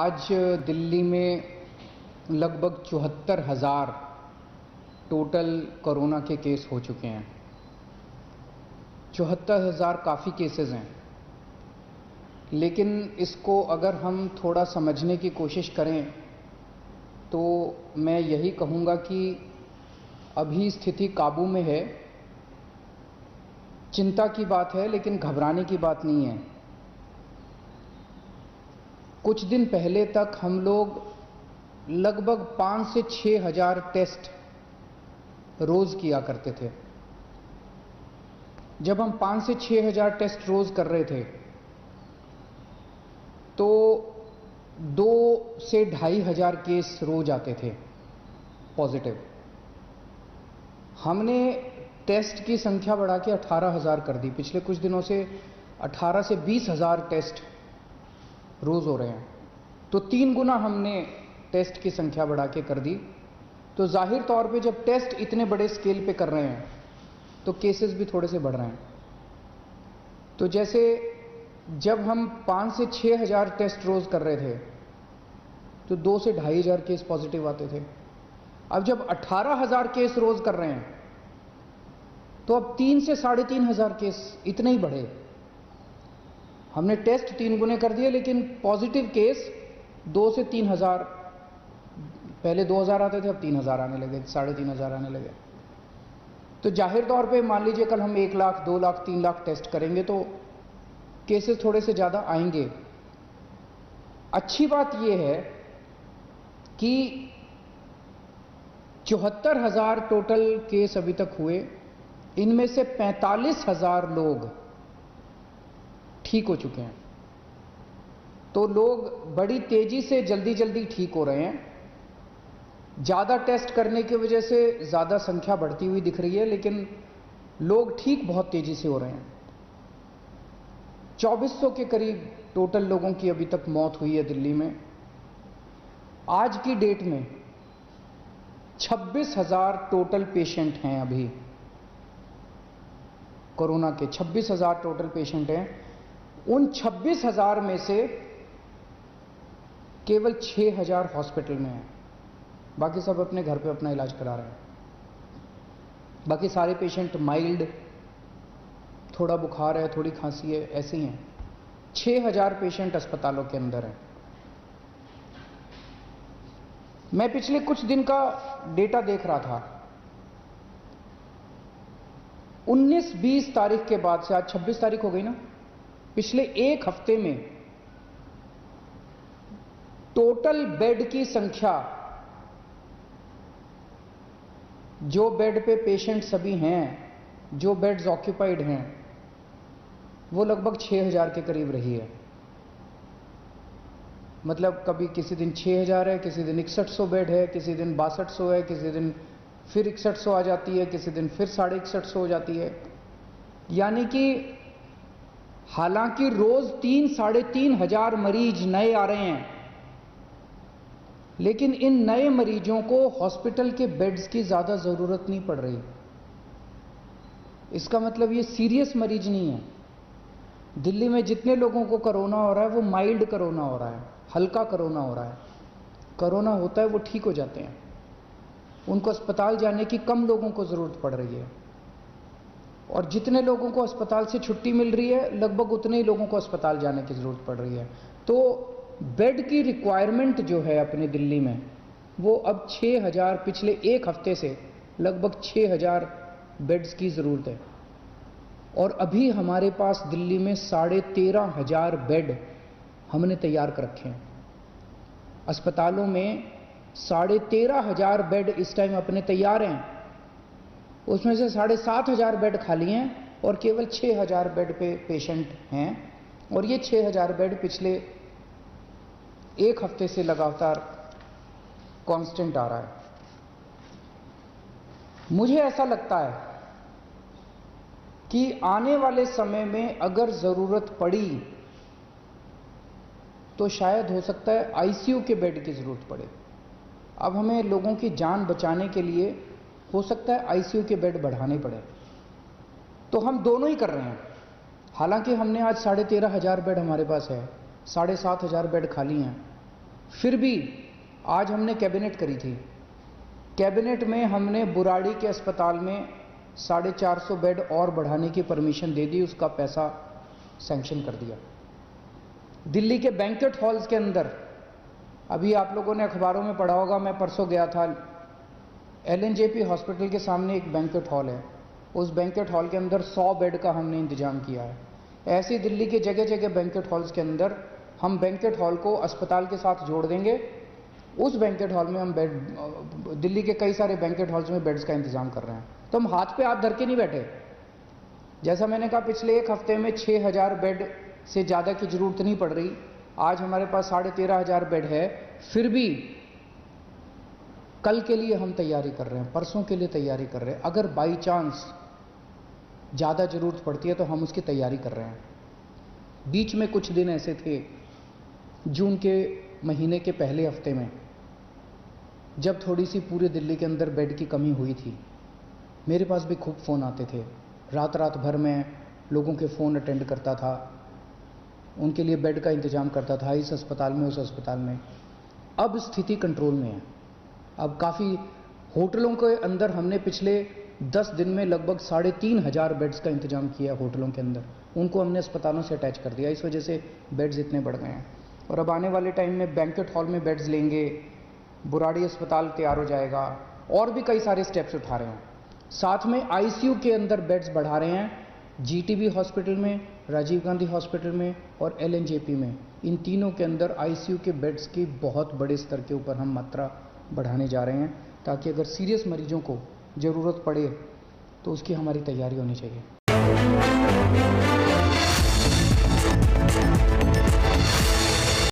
आज दिल्ली में लगभग 74,000 टोटल कोरोना के केस हो चुके हैं। 74,000 काफ़ी केसेस हैं, लेकिन इसको अगर हम थोड़ा समझने की कोशिश करें तो मैं यही कहूँगा कि अभी स्थिति काबू में है। चिंता की बात है, लेकिन घबराने की बात नहीं है। कुछ दिन पहले तक हम लोग लगभग 5 से 6 हज़ार टेस्ट रोज़ किया करते थे। जब हम 5 से 6 हज़ार टेस्ट रोज़ कर रहे थे तो 2 से 2,500 केस रोज आते थे पॉजिटिव। हमने टेस्ट की संख्या बढ़ा के 18,000 कर दी। पिछले कुछ दिनों से 18 से 20,000 टेस्ट रोज़ हो रहे हैं, तो 3 गुना हमने टेस्ट की संख्या बढ़ा के कर दी। तो जाहिर तौर पे जब टेस्ट इतने बड़े स्केल पे कर रहे हैं तो केसेस भी थोड़े से बढ़ रहे हैं। तो जैसे जब हम 5 से 6 हज़ार टेस्ट रोज़ कर रहे थे तो 2 से 2,500 केस पॉजिटिव आते थे। अब जब 18,000 केस रोज़ कर रहे हैं तो अब 3 से 3,500 केस इतने ही बढ़े। हमने टेस्ट 3 गुने कर दिए, लेकिन पॉजिटिव केस 2 से 3,000, पहले 2,000 आते थे, अब 3,000 आने लगे, 3,500 आने लगे। तो जाहिर तौर पे मान लीजिए कल हम 1 लाख, 2 लाख, 3 लाख टेस्ट करेंगे तो केसेस थोड़े से ज़्यादा आएंगे। अच्छी बात यह है कि 74,000 टोटल केस अभी तक हुए, इनमें से 45,000 लोग ठीक हो चुके हैं। तो लोग बड़ी तेजी से जल्दी जल्दी ठीक हो रहे हैं। ज़्यादा टेस्ट करने की वजह से ज़्यादा संख्या बढ़ती हुई दिख रही है, लेकिन लोग ठीक बहुत तेजी से हो रहे हैं। 2400 के करीब टोटल लोगों की अभी तक मौत हुई है दिल्ली में। आज की डेट में 26,000 टोटल पेशेंट हैं। अभी कोरोना के 26,000 टोटल पेशेंट हैं। उन 26,000 में से केवल 6,000 हॉस्पिटल में हैं, बाकी सब अपने घर पे अपना इलाज करा रहे हैं। बाकी सारे पेशेंट माइल्ड, थोड़ा बुखार है, थोड़ी खांसी है, ऐसे ही हैं। 6,000 पेशेंट अस्पतालों के अंदर हैं। मैं पिछले कुछ दिन का डेटा देख रहा था। 19-20 तारीख के बाद से, आज 26 तारीख हो गई ना, पिछले एक हफ्ते में टोटल बेड की संख्या, जो बेड पे पेशेंट सभी हैं, जो बेड्स ऑक्यूपाइड हैं, वो लगभग 6,000 के करीब रही है। मतलब कभी किसी दिन 6,000 है, किसी दिन 6100 बेड है, किसी दिन 6200 है, किसी दिन फिर 6100 आ जाती है, किसी दिन फिर 6150 हो जाती है। यानी कि हालांकि रोज 3-3,500 मरीज नए आ रहे हैं, लेकिन इन नए मरीजों को हॉस्पिटल के बेड्स की ज़्यादा ज़रूरत नहीं पड़ रही। इसका मतलब ये सीरियस मरीज नहीं है। दिल्ली में जितने लोगों को कोरोना हो रहा है वो माइल्ड कोरोना हो रहा है, हल्का कोरोना हो रहा है। कोरोना होता है वो ठीक हो जाते हैं, उनको अस्पताल जाने की कम लोगों को ज़रूरत पड़ रही है। और जितने लोगों को अस्पताल से छुट्टी मिल रही है, लगभग उतने ही लोगों को अस्पताल जाने की ज़रूरत पड़ रही है। तो बेड की रिक्वायरमेंट जो है अपने दिल्ली में, वो अब 6,000, पिछले एक हफ्ते से लगभग 6,000 बेड्स की ज़रूरत है। और अभी हमारे पास दिल्ली में 13,500 बेड हमने तैयार कर रखे हैं। अस्पतालों में 13,500 बेड इस टाइम अपने तैयार हैं। उसमें से 7,500 बेड खाली हैं और केवल 6,000 बेड पे पेशेंट हैं। और ये 6,000 बेड पिछले एक हफ्ते से लगातार कांस्टेंट आ रहा है। मुझे ऐसा लगता है कि आने वाले समय में अगर ज़रूरत पड़ी तो शायद हो सकता है आईसीयू के बेड की ज़रूरत पड़े। अब हमें लोगों की जान बचाने के लिए हो सकता है आईसीयू के बेड बढ़ाने पड़े। तो हम दोनों ही कर रहे हैं। हालांकि हमने आज 13,500 बेड हमारे पास है, 7,500 बेड खाली हैं। फिर भी आज हमने कैबिनेट करी थी। कैबिनेट में हमने बुराड़ी के अस्पताल में 450 बेड और बढ़ाने की परमिशन दे दी, उसका पैसा सैंक्शन कर दिया। दिल्ली के बैंक्वेट हॉल्स के अंदर, अभी आप लोगों ने अखबारों में पढ़ा होगा, मैं परसों गया था, LNJP हॉस्पिटल के सामने एक बैंक्वेट हॉल है, उस बैंक्वेट हॉल के अंदर 100 बेड का हमने इंतजाम किया है। ऐसे दिल्ली के जगह जगह बैंक्वेट हॉल्स के अंदर हम बैंक्वेट हॉल को अस्पताल के साथ जोड़ देंगे। उस बैंक्वेट हॉल में हम बेड, दिल्ली के कई सारे बैंक्वेट हॉल्स में बेड्स का इंतजाम कर रहे हैं। तो हम हाथ पे हाथ धर के नहीं बैठे। जैसा मैंने कहा, पिछले एक हफ्ते में 6000 बेड से ज़्यादा की जरूरत नहीं पड़ रही। आज हमारे पास 13,500 बेड है। फिर भी कल के लिए हम तैयारी कर रहे हैं, परसों के लिए तैयारी कर रहे हैं। अगर बाई चांस ज़्यादा ज़रूरत पड़ती है तो हम उसकी तैयारी कर रहे हैं। बीच में कुछ दिन ऐसे थे, जून के महीने के पहले हफ्ते में, जब थोड़ी सी पूरे दिल्ली के अंदर बेड की कमी हुई थी, मेरे पास भी खूब फ़ोन आते थे। रात रात भर में लोगों के फ़ोन अटेंड करता था, उनके लिए बेड का इंतज़ाम करता था, इस अस्पताल में उस अस्पताल में। अब स्थिति कंट्रोल में है। अब काफ़ी होटलों के अंदर हमने पिछले 10 दिन में लगभग 3,500 बेड्स का इंतजाम किया होटलों के अंदर, उनको हमने अस्पतालों से अटैच कर दिया। इस वजह से बेड्स इतने बढ़ गए हैं। और अब आने वाले टाइम में बैंक्वेट हॉल में बेड्स लेंगे, बुराड़ी अस्पताल तैयार हो जाएगा, और भी कई सारे स्टेप्स उठा रहे हैं। साथ में ICU के अंदर बेड्स बढ़ा रहे हैं, GTB हॉस्पिटल में, राजीव गांधी हॉस्पिटल में और LNJP में। इन तीनों के अंदर ICU के बेड्स की बहुत बड़े स्तर के ऊपर हम मात्रा बढ़ाने जा रहे हैं, ताकि अगर सीरियस मरीजों को ज़रूरत पड़े तो उसकी हमारी तैयारी होनी चाहिए।